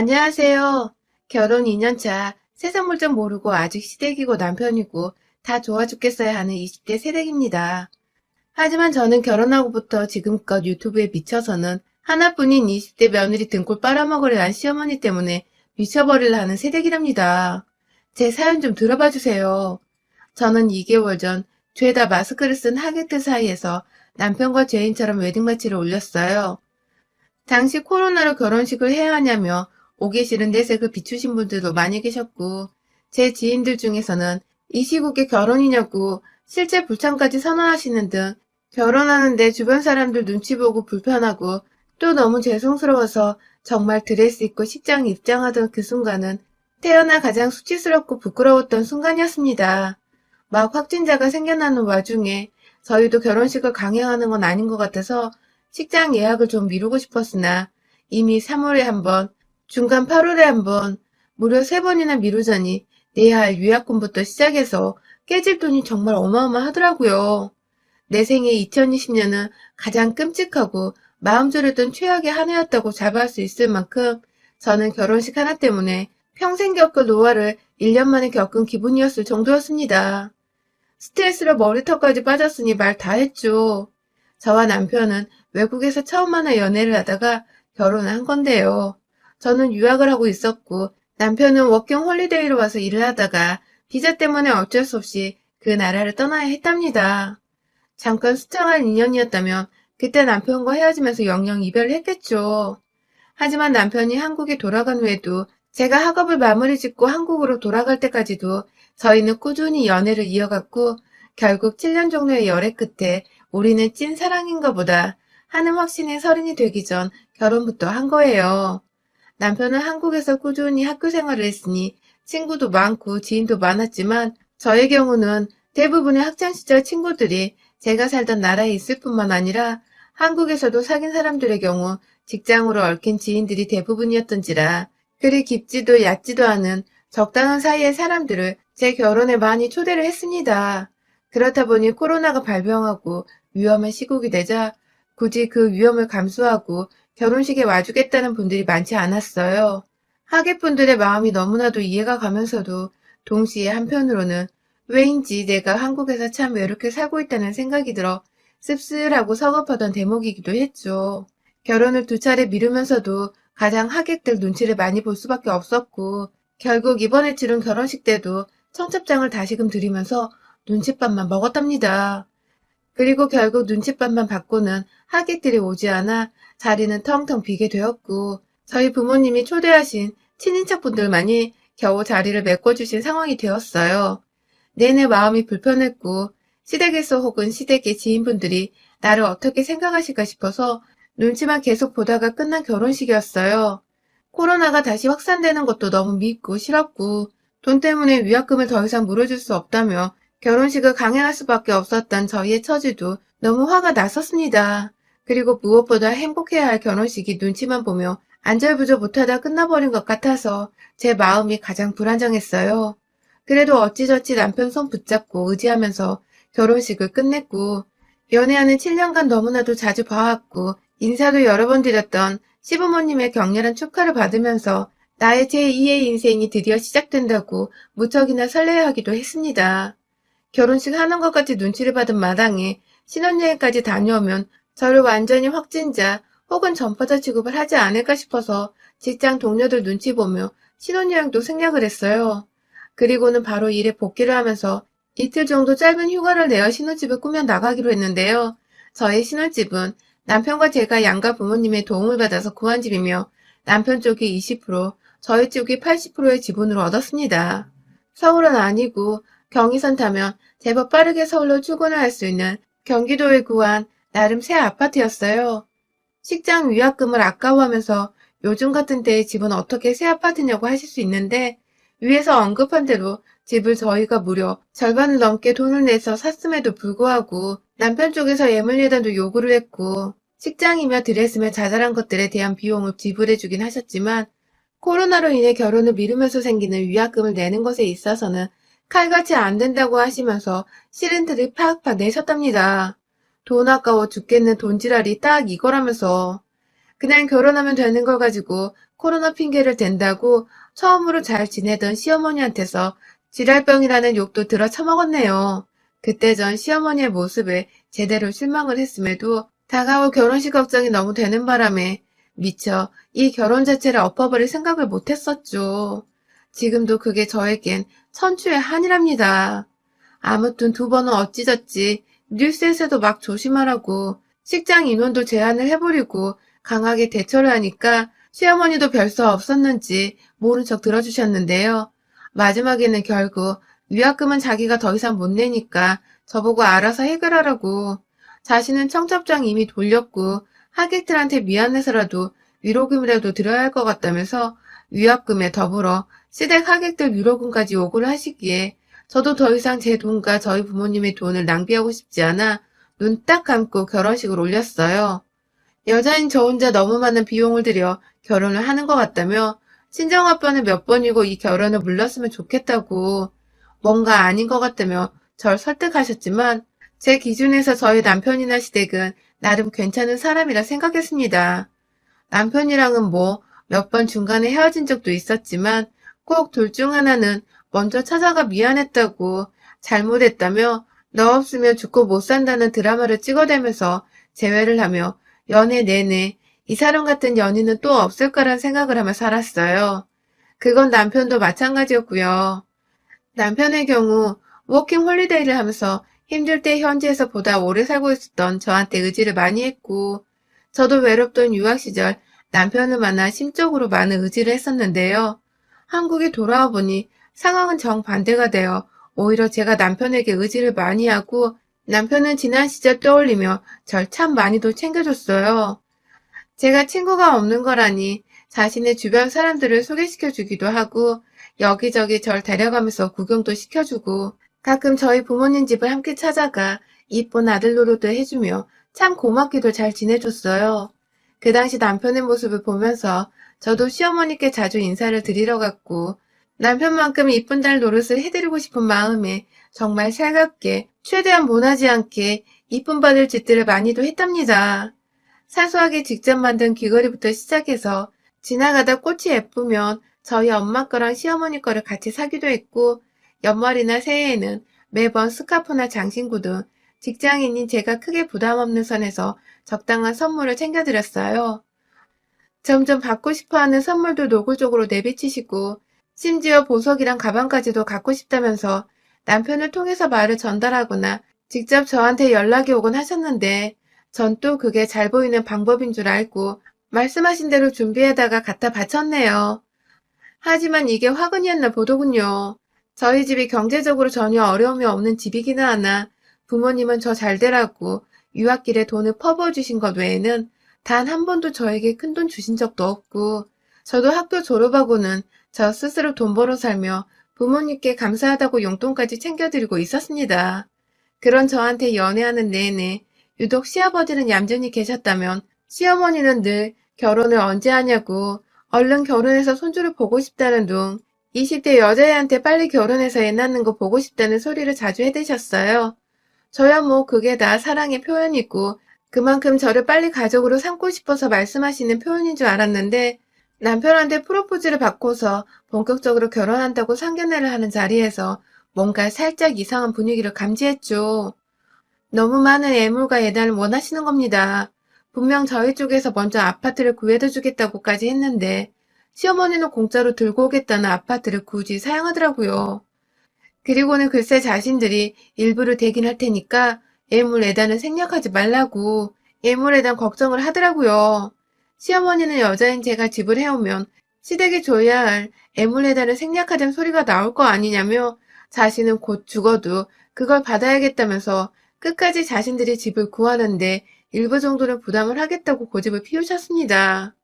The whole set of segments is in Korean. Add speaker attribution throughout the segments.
Speaker 1: 안녕하세요. 결혼 2년 차, 세상 물정 모르고 아직 시댁이고 남편이고 다 좋아 죽겠어야 하는 20대 새댁입니다. 하지만 저는 결혼하고부터 지금껏 유튜브에 미쳐서는 하나뿐인 20대 며느리 등골 빨아먹으려 한 시어머니 때문에 미쳐버리려 하는 새댁이랍니다. 제 사연 좀 들어봐 주세요. 저는 2개월 전 죄다 마스크를 쓴 하객들 사이에서 남편과 죄인처럼 웨딩마치를 올렸어요. 당시 코로나로 결혼식을 해야 하냐며 오기 싫은 내색을 비추신 분들도 많이 계셨고, 제 지인들 중에서는 이 시국에 결혼이냐고 실제 불참까지 선언하시는 등 결혼하는데 주변 사람들 눈치 보고 불편하고 또 너무 죄송스러워서 정말 드레스 입고 식장에 입장하던 그 순간은 태어나 가장 수치스럽고 부끄러웠던 순간이었습니다. 막 확진자가 생겨나는 와중에 저희도 결혼식을 강행하는 건 아닌 것 같아서 식장 예약을 좀 미루고 싶었으나 이미 3월에 한 번, 중간 8월에 한 번, 무려 3번이나 미루자니 내야 할 유약금부터 시작해서 깨질 돈이 정말 어마어마하더라고요. 내 생애 2020년은 가장 끔찍하고 마음 졸였던 최악의 한 해였다고 자부할 수 있을 만큼 저는 결혼식 하나 때문에 평생 겪을 노화를 1년 만에 겪은 기분이었을 정도였습니다. 스트레스로 머리털까지 빠졌으니 말 다 했죠. 저와 남편은 외국에서 처음 만나 연애를 하다가 결혼을 한 건데요. 저는 유학을 하고 있었고 남편은 워킹 홀리데이로 와서 일을 하다가 비자 때문에 어쩔 수 없이 그 나라를 떠나야 했답니다. 잠깐 수창한 인연이었다면 그때 남편과 헤어지면서 영영 이별을 했겠죠. 하지만 남편이 한국에 돌아간 후에도 제가 학업을 마무리 짓고 한국으로 돌아갈 때까지도 저희는 꾸준히 연애를 이어갔고 결국 7년 정도의 열애 끝에 우리는 찐 사랑인가 보다 하는 확신에 서른이 되기 전 결혼부터 한 거예요. 남편은 한국에서 꾸준히 학교 생활을 했으니 친구도 많고 지인도 많았지만 저의 경우는 대부분의 학창시절 친구들이 제가 살던 나라에 있을 뿐만 아니라 한국에서도 사귄 사람들의 경우 직장으로 얽힌 지인들이 대부분이었던지라 그리 깊지도 얕지도 않은 적당한 사이의 사람들을 제 결혼에 많이 초대를 했습니다. 그렇다 보니 코로나가 발병하고 위험한 시국이 되자 굳이 그 위험을 감수하고 결혼식에 와주겠다는 분들이 많지 않았어요. 하객분들의 마음이 너무나도 이해가 가면서도 동시에 한편으로는 왜인지 내가 한국에서 참 외롭게 살고 있다는 생각이 들어 씁쓸하고 서글프던 대목이기도 했죠. 결혼을 2차례 미루면서도 가장 하객들 눈치를 많이 볼 수밖에 없었고 결국 이번에 치른 결혼식 때도 청첩장을 다시금 드리면서 눈칫밥만 먹었답니다. 그리고 결국 눈칫밥만 받고는 하객들이 오지 않아 자리는 텅텅 비게 되었고 저희 부모님이 초대하신 친인척분들만이 겨우 자리를 메꿔주신 상황이 되었어요. 내내 마음이 불편했고 시댁에서 혹은 시댁의 지인분들이 나를 어떻게 생각하실까 싶어서 눈치만 계속 보다가 끝난 결혼식이었어요. 코로나가 다시 확산되는 것도 너무 믿고 싫었고 돈 때문에 위약금을 더 이상 물어줄 수 없다며 결혼식을 강행할 수밖에 없었던 저희의 처지도 너무 화가 났었습니다. 그리고 무엇보다 행복해야 할 결혼식이 눈치만 보며 안절부절 못하다 끝나버린 것 같아서 제 마음이 가장 불안정했어요. 그래도 어찌저찌 남편 손 붙잡고 의지하면서 결혼식을 끝냈고 연애하는 7년간 너무나도 자주 봐왔고 인사도 여러 번 드렸던 시부모님의 격렬한 축하를 받으면서 나의 제2의 인생이 드디어 시작된다고 무척이나 설레하기도 했습니다. 결혼식 하는 것까지 눈치를 받은 마당에 신혼여행까지 다녀오면 저를 완전히 확진자 혹은 전파자 취급을 하지 않을까 싶어서 직장 동료들 눈치 보며 신혼여행도 생략을 했어요. 그리고는 바로 일에 복귀를 하면서 이틀 정도 짧은 휴가를 내어 신혼집을 꾸며 나가기로 했는데요. 저희 신혼집은 남편과 제가 양가 부모님의 도움을 받아서 구한 집이며 남편 쪽이 20%, 저희 쪽이 80%의 지분을 얻었습니다. 서울은 아니고 경의선 타면 제법 빠르게 서울로 출근을 할 수 있는 경기도에 구한 나름 새 아파트였어요. 식장 위약금을 아까워하면서 요즘 같은 때에 집은 어떻게 새 아파트냐고 하실 수 있는데 위에서 언급한 대로 집을 저희가 무려 절반을 넘게 돈을 내서 샀음에도 불구하고 남편 쪽에서 예물예단도 요구를 했고 식장이며 드레스며 자잘한 것들에 대한 비용을 지불해주긴 하셨지만 코로나로 인해 결혼을 미루면서 생기는 위약금을 내는 것에 있어서는 칼같이 안 된다고 하시면서 싫은 틀을 팍팍 내셨답니다. 돈 아까워 죽겠는 돈지랄이 딱 이거라면서 그냥 결혼하면 되는 걸 가지고 코로나 핑계를 댄다고 처음으로 잘 지내던 시어머니한테서 지랄병이라는 욕도 들어 처먹었네요. 그때 전 시어머니의 모습에 제대로 실망을 했음에도 다가올 결혼식 걱정이 너무 되는 바람에 미처 이 결혼 자체를 엎어버릴 생각을 못했었죠. 지금도 그게 저에겐 천추의 한이랍니다. 아무튼 두 번은 어찌저찌 뉴스에서도 막 조심하라고 식장 인원도 제한을 해버리고 강하게 대처를 하니까 시어머니도 별 수 없었는지 모른 척 들어주셨는데요. 마지막에는 결국 위약금은 자기가 더 이상 못 내니까 저보고 알아서 해결하라고 자신은 청첩장 이미 돌렸고 하객들한테 미안해서라도 위로금이라도 드려야 할 것 같다면서 위약금에 더불어 시댁 하객들 위로금까지 요구를 하시기에 저도 더 이상 제 돈과 저희 부모님의 돈을 낭비하고 싶지 않아 눈 딱 감고 결혼식을 올렸어요. 여자인 저 혼자 너무 많은 비용을 들여 결혼을 하는 것 같다며 친정아빠는 몇 번이고 이 결혼을 물렀으면 좋겠다고 뭔가 아닌 것 같다며 절 설득하셨지만 제 기준에서 저희 남편이나 시댁은 나름 괜찮은 사람이라 생각했습니다. 남편이랑은 뭐 몇 번 중간에 헤어진 적도 있었지만 꼭 둘 중 하나는 먼저 찾아가 미안했다고 잘못했다며 너 없으면 죽고 못 산다는 드라마를 찍어대면서 재회를 하며 연애 내내 이 사람 같은 연인은 또 없을 거란 생각을 하며 살았어요. 그건 남편도 마찬가지였고요. 남편의 경우 워킹 홀리데이를 하면서 힘들 때 현지에서 보다 오래 살고 있었던 저한테 의지를 많이 했고 저도 외롭던 유학 시절 남편을 만나 심적으로 많은 의지를 했었는데요. 한국에 돌아와 보니 상황은 정반대가 되어 오히려 제가 남편에게 의지를 많이 하고 남편은 지난 시절 떠올리며 절 참 많이도 챙겨줬어요. 제가 친구가 없는 거라니 자신의 주변 사람들을 소개시켜 주기도 하고 여기저기 절 데려가면서 구경도 시켜주고 가끔 저희 부모님 집을 함께 찾아가 이쁜 아들 노릇도 해주며 참 고맙게도 잘 지내줬어요. 그 당시 남편의 모습을 보면서 저도 시어머니께 자주 인사를 드리러 갔고 남편만큼 이쁜 딸 노릇을 해드리고 싶은 마음에 정말 살갑게 최대한 모나지 않게 이쁨 받을 짓들을 많이도 했답니다. 사소하게 직접 만든 귀걸이부터 시작해서 지나가다 꽃이 예쁘면 저희 엄마 거랑 시어머니 거를 같이 사기도 했고 연말이나 새해에는 매번 스카프나 장신구 등 직장인인 제가 크게 부담 없는 선에서 적당한 선물을 챙겨드렸어요. 점점 받고 싶어하는 선물도 노골적으로 내비치시고 심지어 보석이랑 가방까지도 갖고 싶다면서 남편을 통해서 말을 전달하거나 직접 저한테 연락이 오곤 하셨는데 전 또 그게 잘 보이는 방법인 줄 알고 말씀하신 대로 준비해다가 갖다 바쳤네요. 하지만 이게 화근이었나 보더군요. 저희 집이 경제적으로 전혀 어려움이 없는 집이기는 하나 부모님은 저 잘되라고 유학길에 돈을 퍼부어 주신 것 외에는 단 한 번도 저에게 큰돈 주신 적도 없고 저도 학교 졸업하고는 저 스스로 돈 벌어 살며 부모님께 감사하다고 용돈까지 챙겨드리고 있었습니다. 그런 저한테 연애하는 내내 유독 시아버지는 얌전히 계셨다면 시어머니는 늘 결혼을 언제 하냐고 얼른 결혼해서 손주를 보고 싶다는 둥 20대 여자애한테 빨리 결혼해서 애 낳는 거 보고 싶다는 소리를 자주 해대셨어요. 저야 뭐 그게 다 사랑의 표현이고 그만큼 저를 빨리 가족으로 삼고 싶어서 말씀하시는 표현인 줄 알았는데 남편한테 프로포즈를 받고서 본격적으로 결혼한다고 상견례를 하는 자리에서 뭔가 살짝 이상한 분위기를 감지했죠. 너무 많은 애물과 예단을 원하시는 겁니다. 분명 저희 쪽에서 먼저 아파트를 구해다 주겠다고까지 했는데 시어머니는 공짜로 들고 오겠다는 아파트를 굳이 사양하더라고요. 그리고는 글쎄 자신들이 일부를 대긴 할 테니까 예물 예단은 생략하지 말라고 예물에 대한 걱정을 하더라고요. 시어머니는 여자인 제가 집을 해오면 시댁이 줘야 할 애물예단을 생략하자는 소리가 나올 거 아니냐며 자신은 곧 죽어도 그걸 받아야겠다면서 끝까지 자신들이 집을 구하는데 일부 정도는 부담을 하겠다고 고집을 피우셨습니다.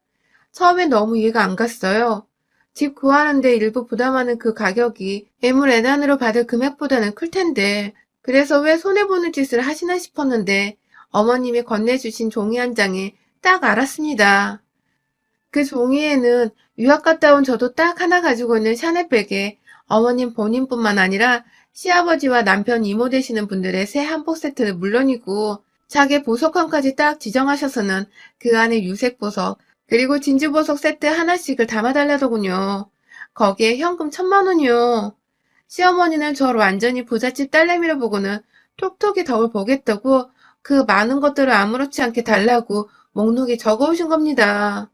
Speaker 1: 처음엔 너무 이해가 안 갔어요. 집 구하는데 일부 부담하는 그 가격이 애물애단으로 받을 금액보다는 클 텐데 그래서 왜 손해보는 짓을 하시나 싶었는데 어머님이 건네주신 종이 한 장에 딱 알았습니다. 그 종이에는 유학 갔다 온 저도 딱 하나 가지고 있는 샤넬백에 어머님 본인뿐만 아니라 시아버지와 남편 이모 되시는 분들의 새 한복 세트는 물론이고 자개 보석함까지 딱 지정하셔서는 그 안에 유색 보석, 그리고 진주 보석 세트 하나씩을 담아달라더군요. 거기에 현금 1,000만 원이요. 시어머니는 저를 완전히 부잣집 딸내미로 보고는 톡톡히 덕을 보겠다고 그 많은 것들을 아무렇지 않게 달라고 목록에 적어오신 겁니다.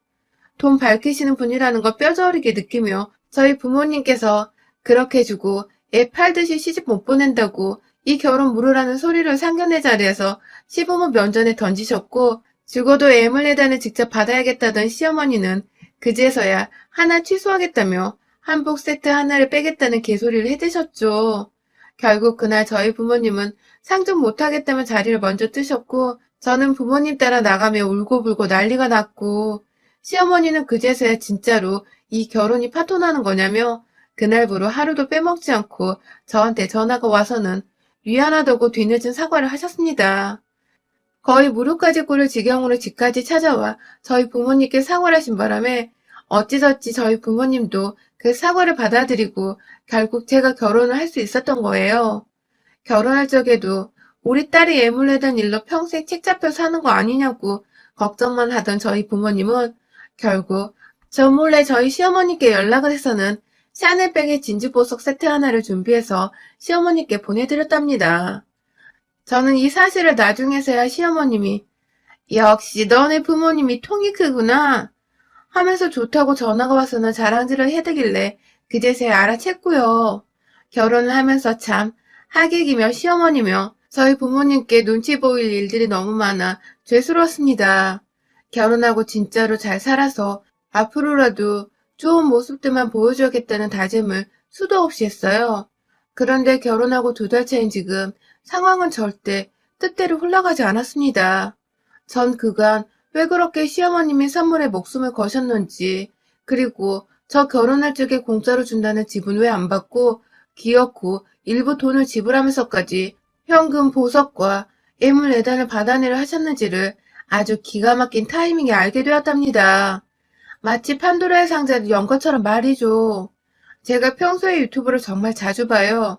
Speaker 1: 돈 밝히시는 분이라는 걸 뼈저리게 느끼며 저희 부모님께서 그렇게 주고 애 팔듯이 시집 못 보낸다고 이 결혼 무르라는 소리를 상견례 자리에서 시부모 면전에 던지셨고, 죽어도 애물레단을 직접 받아야겠다던 시어머니는 그제서야 하나 취소하겠다며 한복 세트 하나를 빼겠다는 개소리를 해대셨죠. 결국 그날 저희 부모님은 상종 못하겠다며 자리를 먼저 뜨셨고, 저는 부모님 따라 나가며 울고불고 난리가 났고, 시어머니는 그제서야 진짜로 이 결혼이 파토나는 거냐며 그날부로 하루도 빼먹지 않고 저한테 전화가 와서는 미안하다고 뒤늦은 사과를 하셨습니다. 거의 무릎까지 꿇을 지경으로 집까지 찾아와 저희 부모님께 사과를 하신 바람에 어찌저찌 저희 부모님도 그 사과를 받아들이고 결국 제가 결혼을 할 수 있었던 거예요. 결혼할 적에도 우리 딸이 애물레던 일로 평생 책 잡혀 사는 거 아니냐고 걱정만 하던 저희 부모님은 결국 저 몰래 저희 시어머니께 연락을 해서는 샤넬백의 진주보석 세트 하나를 준비해서 시어머니께 보내드렸답니다. 저는 이 사실을 나중에서야 시어머님이 역시 너네 부모님이 통이 크구나 하면서 좋다고 전화가 와서는 자랑질을 해대길래 그제서야 알아챘고요. 결혼을 하면서 참 하객이며 시어머니며 저희 부모님께 눈치 보일 일들이 너무 많아 죄스러웠습니다. 결혼하고 진짜로 잘 살아서 앞으로라도 좋은 모습들만 보여줘야겠다는 다짐을 수도 없이 했어요. 그런데 결혼하고 2달 차인 지금 상황은 절대 뜻대로 흘러가지 않았습니다. 전 그간 왜 그렇게 시어머님이 선물에 목숨을 거셨는지, 그리고 저 결혼할 적에 공짜로 준다는 집은 왜 안 받고 기어코 일부 돈을 지불하면서까지 현금 보석과 예물 예단을 받아내려 하셨는지를 아주 기가 막힌 타이밍에 알게 되었답니다. 마치 판도라의 상자를 연 것처럼 말이죠. 제가 평소에 유튜브를 정말 자주 봐요.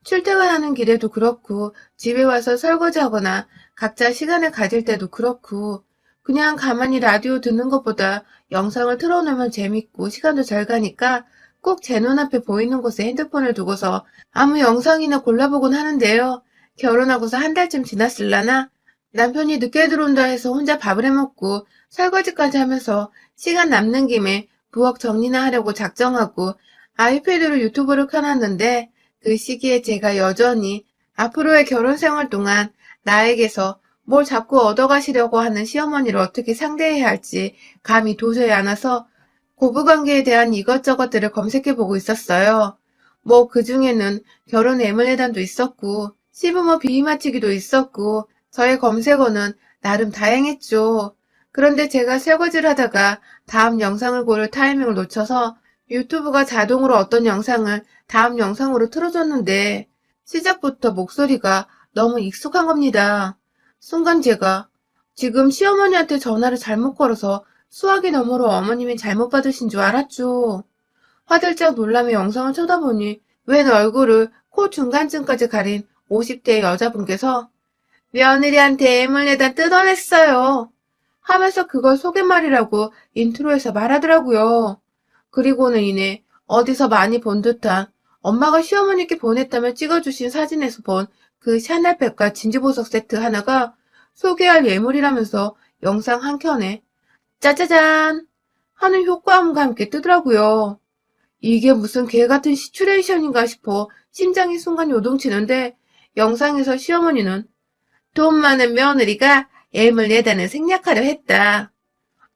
Speaker 1: 출퇴근하는 길에도 그렇고 집에 와서 설거지하거나 각자 시간을 가질 때도 그렇고 그냥 가만히 라디오 듣는 것보다 영상을 틀어놓으면 재밌고 시간도 잘 가니까 꼭 제 눈앞에 보이는 곳에 핸드폰을 두고서 아무 영상이나 골라보곤 하는데요. 결혼하고서 1달쯤 지났을라나 남편이 늦게 들어온다 해서 혼자 밥을 해먹고 설거지까지 하면서 시간 남는 김에 부엌 정리나 하려고 작정하고 아이패드로 유튜브를 켜놨는데 그 시기에 제가 여전히 앞으로의 결혼 생활 동안 나에게서 뭘 자꾸 얻어가시려고 하는 시어머니를 어떻게 상대해야 할지 감이 도저히 안 와서 고부관계에 대한 이것저것들을 검색해보고 있었어요. 뭐 그중에는 결혼 애물예단도 있었고 시부모 비위 맞추기도 있었고 저의 검색어는 나름 다양했죠. 그런데 제가 설거지를 하다가 다음 영상을 고를 타이밍을 놓쳐서 유튜브가 자동으로 어떤 영상을 다음 영상으로 틀어줬는데 시작부터 목소리가 너무 익숙한 겁니다. 순간 제가 지금 시어머니한테 전화를 잘못 걸어서 수화기 너머로 어머님이 잘못 받으신 줄 알았죠. 화들짝 놀라며 영상을 쳐다보니 웬 얼굴을 코 중간쯤까지 가린 50대의 여자분께서 며느리한테 애물레다 뜯어냈어요 하면서 그걸 소개말이라고 인트로에서 말하더라고요. 그리고는 이내 어디서 많이 본 듯한 엄마가 시어머니께 보냈다며 찍어주신 사진에서 본 그 샤넬백과 진주보석 세트 하나가 소개할 예물이라면서 영상 한 켠에 짜자잔 하는 효과음과 함께 뜨더라고요. 이게 무슨 개같은 시츄레이션인가 싶어 심장이 순간 요동치는데 영상에서 시어머니는 돈 많은 며느리가 애물 예단을 생략하려 했다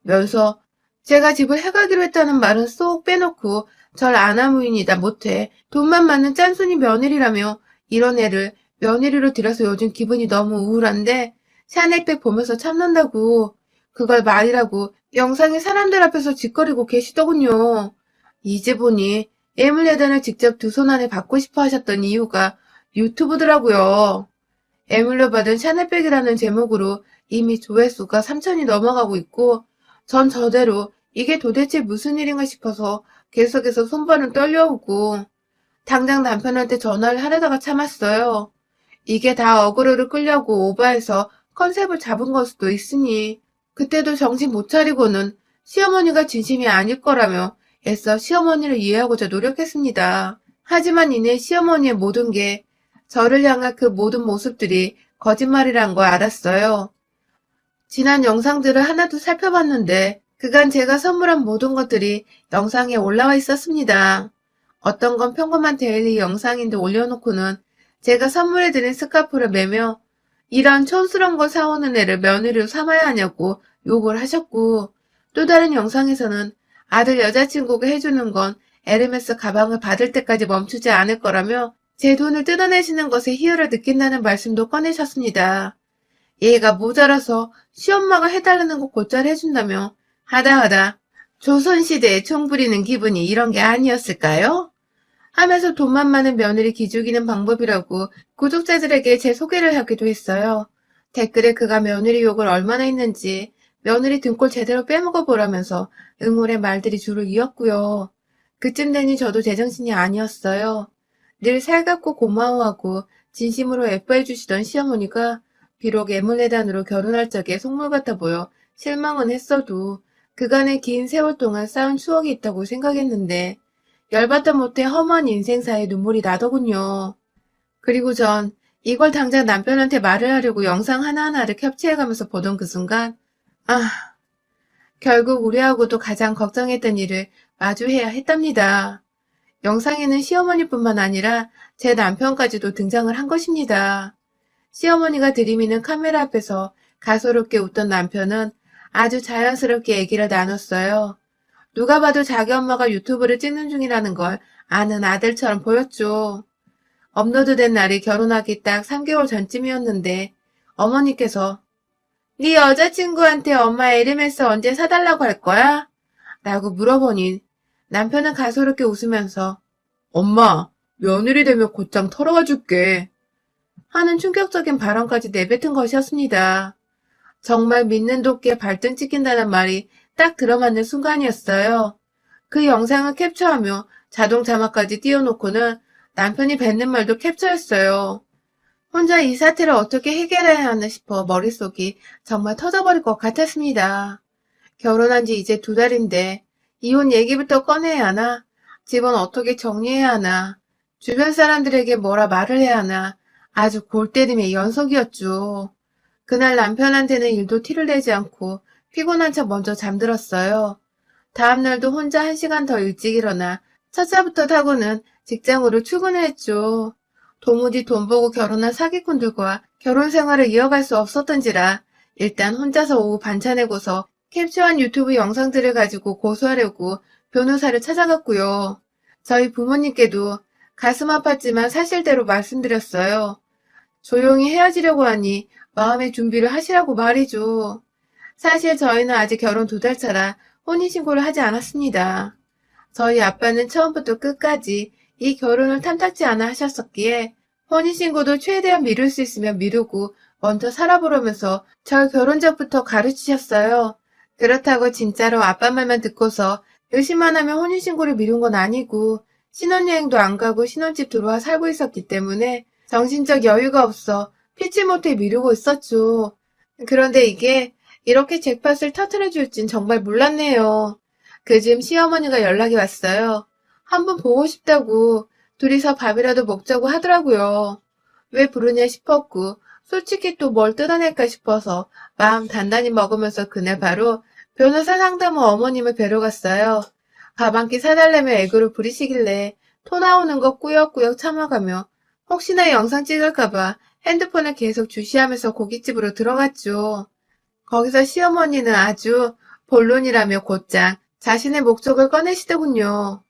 Speaker 1: 면서 제가 집을 해가기로 했다는 말은 쏙 빼놓고 절 아나무인이다 못해 돈만 많은 짠순이 며느리라며 이런 애를 며느리로 들여서 요즘 기분이 너무 우울한데 샤넬백 보면서 참는다고 그걸 말이라고 영상에 사람들 앞에서 짓거리고 계시더군요. 이제 보니 애물예단을 직접 2손 안에 받고 싶어 하셨던 이유가 유튜브더라고요. 애물로 받은 샤넬백이라는 제목으로 이미 조회수가 3천이 넘어가고 있고 전 저대로 이게 도대체 무슨 일인가 싶어서 계속해서 손발은 떨려오고 당장 남편한테 전화를 하려다가 참았어요. 이게 다 어그로를 끌려고 오버해서 컨셉을 잡은 걸 수도 있으니 그때도 정신 못 차리고는 시어머니가 진심이 아닐 거라며 애써 시어머니를 이해하고자 노력했습니다. 하지만 이내 시어머니의 모든 게 저를 향한 그 모든 모습들이 거짓말이란 걸 알았어요. 지난 영상들을 하나도 살펴봤는데 그간 제가 선물한 모든 것들이 영상에 올라와 있었습니다. 어떤 건 평범한 데일리 영상인데 올려놓고는 제가 선물해드린 스카프를 매며 이런 촌스러운 걸 사오는 애를 며느리로 삼아야 하냐고 욕을 하셨고, 또 다른 영상에서는 아들 여자친구가 해주는 건 에르메스 가방을 받을 때까지 멈추지 않을 거라며 제 돈을 뜯어내시는 것에 희열을 느낀다는 말씀도 꺼내셨습니다. 얘가 모자라서 시엄마가 해달라는 거 곧잘 해준다며 하다하다 조선시대에 총 부리는 기분이 이런 게 아니었을까요? 하면서 돈만 많은 며느리 기죽이는 방법이라고 구독자들에게 제 소개를 하기도 했어요. 댓글에 그가 며느리 욕을 얼마나 했는지 며느리 등골 제대로 빼먹어 보라면서 응원의 말들이 줄을 이었고요. 그쯤 되니 저도 제정신이 아니었어요. 늘 살갑고 고마워하고 진심으로 예뻐해 주시던 시어머니가 비록 애물레단으로 결혼할 적에 속물 같아 보여 실망은 했어도 그간의 긴 세월 동안 쌓은 추억이 있다고 생각했는데 열받다 못해 험한 인생사에 눈물이 나더군요. 그리고 전 이걸 당장 남편한테 말을 하려고 영상 하나하나를 캡처해가면서 보던 그 순간 결국 우리하고도 가장 걱정했던 일을 마주해야 했답니다. 영상에는 시어머니뿐만 아니라 제 남편까지도 등장을 한 것입니다. 시어머니가 들이미는 카메라 앞에서 가소롭게 웃던 남편은 아주 자연스럽게 얘기를 나눴어요. 누가 봐도 자기 엄마가 유튜브를 찍는 중이라는 걸 아는 아들처럼 보였죠. 업로드된 날이 결혼하기 딱 3개월 전쯤이었는데 어머니께서 네 여자친구한테 엄마 에르메스 언제 사달라고 할 거야? 라고 물어보니 남편은 가소롭게 웃으면서 엄마, 며느리 되면 곧장 털어가 줄게 하는 충격적인 발언까지 내뱉은 것이었습니다. 정말 믿는 도끼에 발등 찍힌다는 말이 딱 들어맞는 순간이었어요. 그 영상을 캡처하며 자동 자막까지 띄워놓고는 남편이 뱉는 말도 캡처했어요. 혼자 이 사태를 어떻게 해결해야 하나 싶어 머릿속이 정말 터져버릴 것 같았습니다. 결혼한 지 이제 2달인데 이혼 얘기부터 꺼내야 하나? 집은 어떻게 정리해야 하나? 주변 사람들에게 뭐라 말을 해야 하나? 아주 골 때림의 연속이었죠. 그날 남편한테는 일도 티를 내지 않고 피곤한 척 먼저 잠들었어요. 다음날도 혼자 1시간 더 일찍 일어나 첫차부터 타고는 직장으로 출근을 했죠. 도무지 돈 보고 결혼한 사기꾼들과 결혼 생활을 이어갈 수 없었던지라 일단 혼자서 오후 반차 내고서 캡처한 유튜브 영상들을 가지고 고소하려고 변호사를 찾아갔고요. 저희 부모님께도 가슴 아팠지만 사실대로 말씀드렸어요. 조용히 헤어지려고 하니 마음의 준비를 하시라고 말이죠. 사실 저희는 아직 결혼 2달 차라 혼인신고를 하지 않았습니다. 저희 아빠는 처음부터 끝까지 이 결혼을 탐탁지 않아 하셨었기에 혼인신고도 최대한 미룰 수 있으면 미루고 먼저 살아보려면서 절 결혼 전부터 가르치셨어요. 그렇다고 진짜로 아빠 말만 듣고서 의심만 하면 혼인신고를 미룬 건 아니고 신혼여행도 안 가고 신혼집 들어와 살고 있었기 때문에 정신적 여유가 없어 피치 못해 미루고 있었죠. 그런데 이게 이렇게 잭팟을 터트려 줄진 정말 몰랐네요. 그즈음 시어머니가 연락이 왔어요. 한번 보고 싶다고 둘이서 밥이라도 먹자고 하더라고요. 왜 부르냐 싶었고 솔직히 또 뭘 뜯어낼까 싶어서 마음 단단히 먹으면서 그날 바로 변호사 상담 후 어머님을 뵈러 갔어요. 밥 한 끼 사달라며 애교를 부리시길래 토 나오는 거 꾸역꾸역 참아가며 혹시나 영상 찍을까봐 핸드폰을 계속 주시하면서 고깃집으로 들어갔죠. 거기서 시어머니는 아주 본론이라며 곧장 자신의 목적을 꺼내시더군요.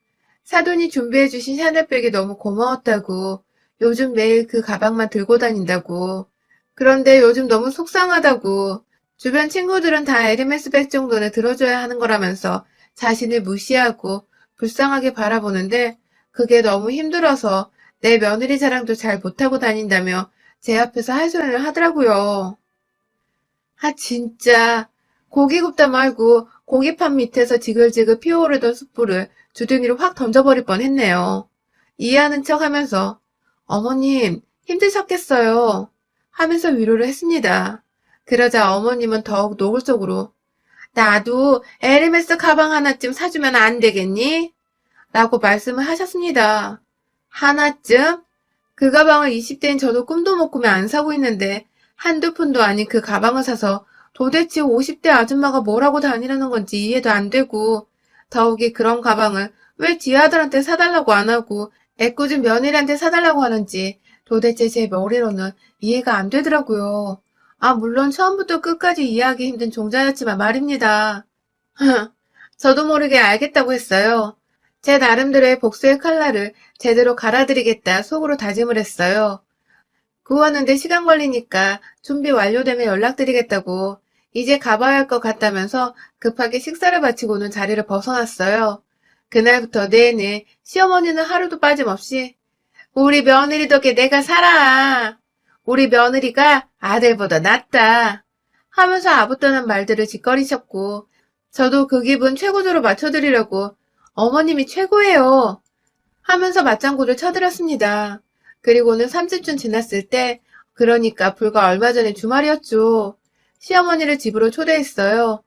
Speaker 1: 사돈이 준비해주신 샤넬백이 너무 고마웠다고, 요즘 매일 그 가방만 들고 다닌다고, 그런데 요즘 너무 속상하다고, 주변 친구들은 다 에르메스 백 정도는 들어줘야 하는 거라면서 자신을 무시하고 불쌍하게 바라보는데 그게 너무 힘들어서 내 며느리 자랑도 잘 못하고 다닌다며 제 앞에서 하소연을 하더라고요. 진짜 고기 굽다 말고 고기판 밑에서 지글지글 피어오르던 숯불을 주둥이로 확 던져버릴 뻔했네요. 이해하는 척하면서 어머님 힘드셨겠어요 하면서 위로를 했습니다. 그러자 어머님은 더욱 노골적으로 나도 에르메스 가방 하나쯤 사주면 안 되겠니? 라고 말씀을 하셨습니다. 하나쯤? 그 가방을 20대인 저도 꿈도 못 꾸며 안 사고 있는데 한두 푼도 아닌 그 가방을 사서 도대체 50대 아줌마가 뭘 하고 다니라는 건지 이해도 안 되고 더욱이 그런 가방을 왜 지 아들한테 사달라고 안 하고 애꿎은 며느리한테 사달라고 하는지 도대체 제 머리로는 이해가 안 되더라고요. 아, 물론 처음부터 끝까지 이해하기 힘든 종자였지만 말입니다. 저도 모르게 알겠다고 했어요. 제 나름대로의 복수의 칼날을 제대로 갈아드리겠다 속으로 다짐을 했어요. 구하는데 시간 걸리니까 준비 완료되면 연락드리겠다고 이제 가봐야 할 것 같다면서 급하게 식사를 마치고는 자리를 벗어났어요. 그날부터 내내 시어머니는 하루도 빠짐없이 우리 며느리 덕에 내가 살아. 우리 며느리가 아들보다 낫다. 하면서 아부떠는 말들을 짓거리셨고 저도 그 기분 최고조로 맞춰드리려고 어머님이 최고예요. 하면서 맞장구를 쳐드렸습니다. 그리고는 3주쯤 지났을 때 그러니까 불과 얼마 전에 주말이었죠. 시어머니를 집으로 초대했어요.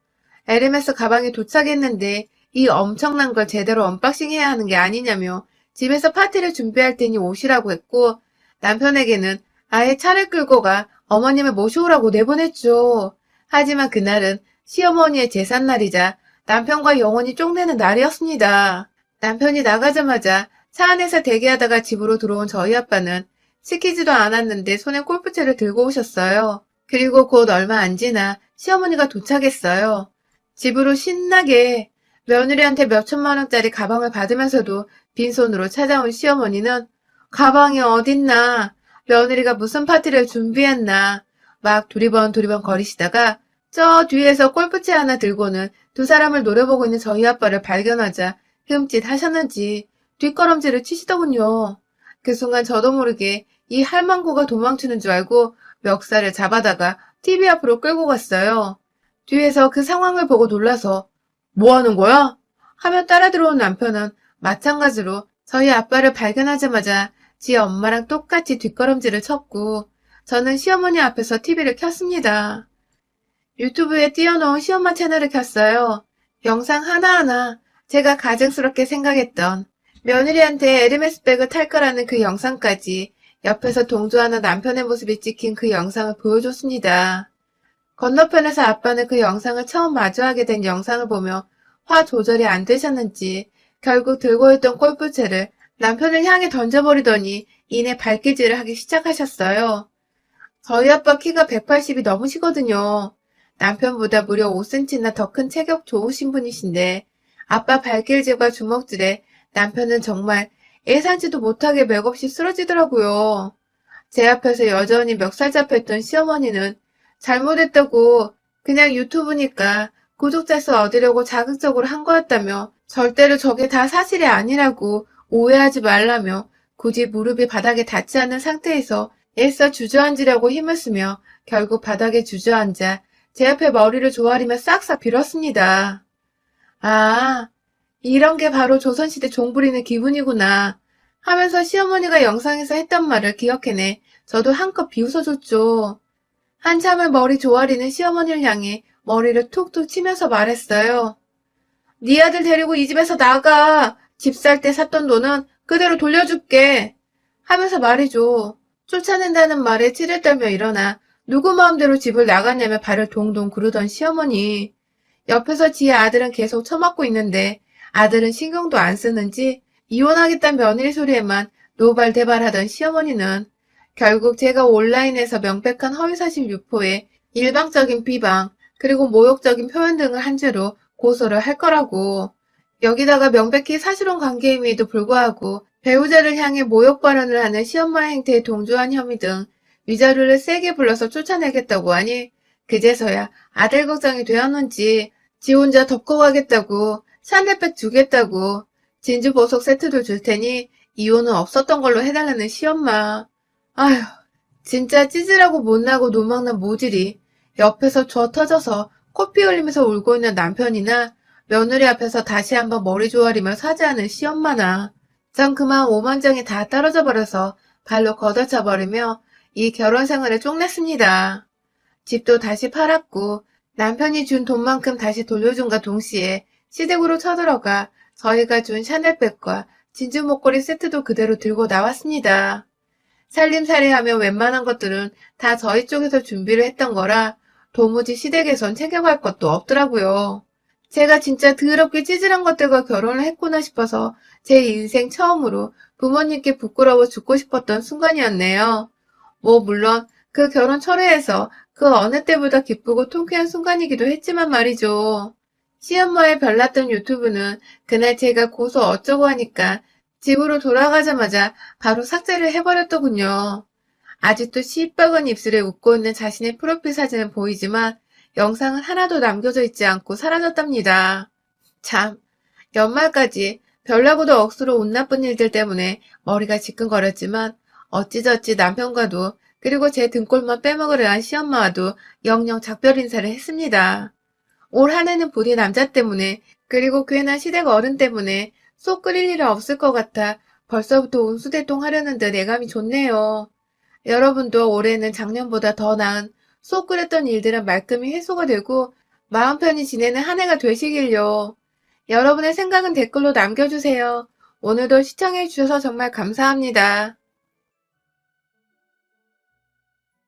Speaker 1: 에르메스 가방이 도착했는데 이 엄청난 걸 제대로 언박싱해야 하는 게 아니냐며 집에서 파티를 준비할 테니 오시라고 했고 남편에게는 아예 차를 끌고 가 어머님을 모셔오라고 내보냈죠. 하지만 그날은 시어머니의 제삿날이자 남편과 영원히 쪽내는 날이었습니다. 남편이 나가자마자 차 안에서 대기하다가 집으로 들어온 저희 아빠는 시키지도 않았는데 손에 골프채를 들고 오셨어요. 그리고 곧 얼마 안 지나 시어머니가 도착했어요. 집으로 신나게 며느리한테 몇천만 원짜리 가방을 받으면서도 빈손으로 찾아온 시어머니는 가방이 어딨나, 며느리가 무슨 파티를 준비했나 막 두리번 거리시다가 저 뒤에서 골프채 하나 들고는 두 사람을 노려보고 있는 저희 아빠를 발견하자 흠칫 하셨는지 뒷걸음질을 치시더군요. 그 순간 저도 모르게 이 할망구가 도망치는 줄 알고 멱살을 잡아다가 TV 앞으로 끌고 갔어요. 뒤에서 그 상황을 보고 놀라서 뭐 하는 거야? 하며 따라 들어온 남편은 마찬가지로 저희 아빠를 발견하자마자 지 엄마랑 똑같이 뒷걸음질을 쳤고 저는 시어머니 앞에서 TV를 켰습니다. 유튜브에 띄워놓은 시엄마 채널을 켰어요. 영상 하나하나 제가 가증스럽게 생각했던 며느리한테 에르메스 백을 탈 거라는 그 영상까지 옆에서 동조하는 남편의 모습이 찍힌 그 영상을 보여줬습니다. 건너편에서 아빠는 그 영상을 처음 마주하게 된 영상을 보며 화 조절이 안 되셨는지 결국 들고 있던 골프채를 남편을 향해 던져버리더니 이내 발길질을 하기 시작하셨어요. 저희 아빠 키가 180이 넘으시거든요. 남편보다 무려 5cm나 더 큰 체격 좋으신 분이신데 아빠 발길질과 주먹질에 남편은 정말 예상치도 못하게 맥없이 쓰러지더라고요. 제 앞에서 여전히 멱살 잡혔던 시어머니는 잘못했다고 그냥 유튜브니까 구독자 수 얻으려고 자극적으로 한 거였다며 절대로 저게 다 사실이 아니라고 오해하지 말라며 굳이 무릎이 바닥에 닿지 않는 상태에서 애써 주저앉으려고 힘을 쓰며 결국 바닥에 주저앉아 제 앞에 머리를 조아리며 싹싹 빌었습니다. 아, 이런 게 바로 조선시대 종부리는 기분이구나 하면서 시어머니가 영상에서 했던 말을 기억해내 저도 한껏 비웃어줬죠. 한참을 머리 조아리는 시어머니를 향해 머리를 툭툭 치면서 말했어요. 네 아들 데리고 이 집에서 나가. 집 살 때 샀던 돈은 그대로 돌려줄게. 하면서 말이죠. 쫓아낸다는 말에 치를 떨며 일어나 누구 마음대로 집을 나갔냐며 발을 동동 구르던 시어머니. 옆에서 지의 아들은 계속 처맞고 있는데 아들은 신경도 안 쓰는지 이혼하겠다는 며느리 소리에만 노발대발하던 시어머니는 결국 제가 온라인에서 명백한 허위사실 유포에 일방적인 비방 그리고 모욕적인 표현 등을 한 죄로 고소를 할 거라고 여기다가 명백히 사실혼 관계임에도 불구하고 배우자를 향해 모욕 발언을 하는 시엄마의 행태에 동조한 혐의 등 위자료를 세게 불러서 쫓아내겠다고 하니 그제서야 아들 걱정이 되었는지 지 혼자 덮고 가겠다고 샤넬백 주겠다고 진주 보석 세트도 줄 테니 이혼은 없었던 걸로 해달라는 시엄마. 아휴, 진짜 찌질하고 못나고 노망난 모질이 옆에서 저 터져서 코피 흘리면서 울고 있는 남편이나 며느리 앞에서 다시 한번 머리 조아리며 사죄하는 시엄마나 전 그만 오만정이 다 떨어져 버려서 발로 걷어차 버리며 이 결혼 생활을 쪽냈습니다. 집도 다시 팔았고 남편이 준 돈만큼 다시 돌려준과 동시에 시댁으로 쳐들어가 저희가 준 샤넬백과 진주 목걸이 세트도 그대로 들고 나왔습니다. 살림살이하며 웬만한 것들은 다 저희 쪽에서 준비를 했던 거라 도무지 시댁에선 챙겨갈 것도 없더라고요. 제가 진짜 더럽게 찌질한 것들과 결혼을 했구나 싶어서 제 인생 처음으로 부모님께 부끄러워 죽고 싶었던 순간이었네요. 물론 그 결혼 철회에서 그 어느 때보다 기쁘고 통쾌한 순간이기도 했지만 말이죠. 시엄마의 별났던 유튜브는 그날 제가 고소 어쩌고 하니까 집으로 돌아가자마자 바로 삭제를 해버렸더군요. 아직도 시뻘건 입술에 웃고 있는 자신의 프로필 사진은 보이지만 영상은 하나도 남겨져 있지 않고 사라졌답니다. 참, 연말까지 별나고도 억수로 운 나쁜 일들 때문에 머리가 지끈거렸지만 어찌저찌 남편과도 그리고 제 등골만 빼먹으려 한 시엄마와도 영영 작별 인사를 했습니다. 올 한 해는 부디 남자 때문에 그리고 괜한 시댁 어른 때문에 속 끓일 일은 없을 것 같아 벌써부터 운수대통 하려는 듯 예감이 좋네요. 여러분도 올해는 작년보다 더 나은 속 끓였던 일들은 말끔히 해소가 되고 마음 편히 지내는 한 해가 되시길요. 여러분의 생각은 댓글로 남겨주세요. 오늘도 시청해주셔서 정말 감사합니다.